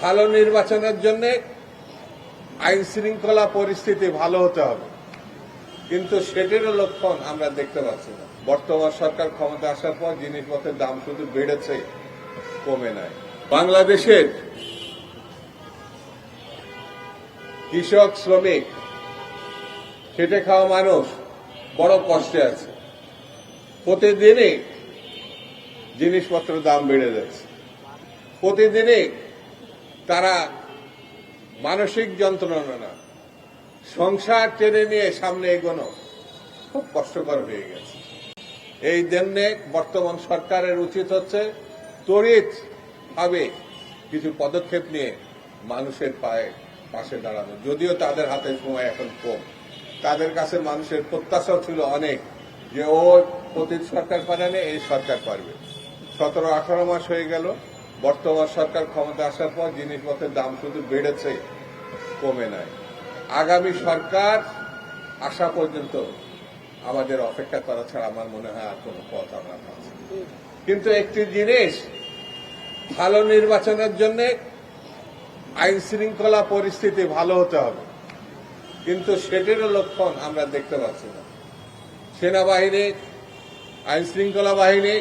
ভালো নির্বাচনের জন্য আইন শৃঙ্খলা পরিস্থিতি ভালো হতে হবে, কিন্তু সেটিরও লক্ষণ আমরা দেখতে পাচ্ছি না। বর্তমান সরকার ক্ষমতা আসার পর জিনিসপত্রের দাম শুধু বেড়েছে, কমে নাই। বাংলাদেশের কৃষক, শ্রমিক, খেটে খাওয়া মানুষ বড় কষ্টে আছে। প্রতিদিনই জিনিসপত্রের দাম বেড়ে যাচ্ছে। প্রতিদিনই তারা মানসিক যন্ত্রণা না, সংসার টেনে নিয়ে সামনে এগোনো খুব কষ্টকর হয়ে গেছে। এই জন্যে বর্তমান সরকারের উচিত হচ্ছে তড়িৎ ভাবে কিছু পদক্ষেপ নিয়ে মানুষের পাশে দাঁড়ানো। যদিও তাদের হাতে সময় এখন কম, তাদের কাছে মানুষের প্রত্যাশা ছিল অনেক যে ও অতীত সরকার পারেনি, এই সরকার পারবে। 17-18 মাস হয়ে গেল বর্তমান সরকার ক্ষমতা আসার পর জিনিসপত্রের দাম শুধু বেড়েছে, কমে নাই। আগামী সরকার আসা পর্যন্ত আমাদের অপেক্ষা করা ছাড়া আমার মনে হয় আর কোনো পথ আমরা পাচ্ছি। কিন্তু একটি জিনিস, ভালো নির্বাচনের জন্য আইন শৃঙ্খলা পরিস্থিতি ভালো হতে হবে, কিন্তু সেটিরও লক্ষণ আমরা দেখতে পাচ্ছি না। সেনাবাহিনী, আইন শৃঙ্খলা বাহিনী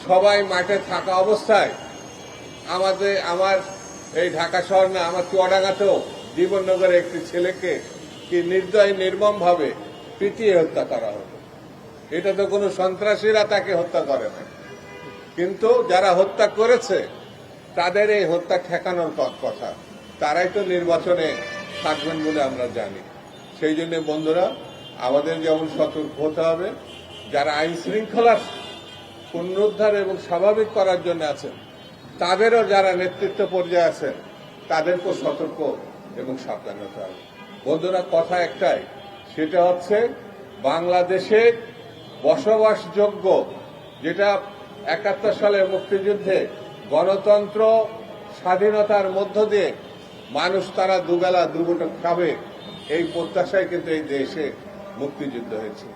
সবাই মাঠে থাকা অবস্থায় আমার এই ঢাকা শহর না, আমার চুয়াডাঙ্গাতেও জীবননগরে একটি ছেলেকে কি নির্মম ভাবে পিটিয়ে হত্যা করা হলো। এটা তো কোনো সন্ত্রাসীরা তাকে হত্যা করে না, কিন্তু যারা হত্যা করেছে তাদের এই হত্যা ঠেকানোর কথা। তারাই তো নির্বাচনে থাকবেন বলে আমরা জানি। সেই জন্য বন্ধুরা, আমাদের যেমন সতর্ক হতে হবে, যারা আইন শৃঙ্খলার পুনরুদ্ধার এবং স্বাভাবিক করার জন্য আছেন, তাদেরও যারা নেতৃত্ব পর্যায়ে আছেন, তাদেরকেও সতর্ক এবং সাবধান হতে হবে। বন্ধুরা, কথা একটাই, সেটা হচ্ছে বাংলাদেশে বসবাসযোগ্য, যেটা 71 সালের মুক্তিযুদ্ধে গণতন্ত্র স্বাধীনতার মধ্য দিয়ে মানুষ তারা দুবেলা দুমুঠো খাবে, এই প্রত্যাশায় কিন্তু এই দেশে মুক্তিযুদ্ধ হয়েছিল।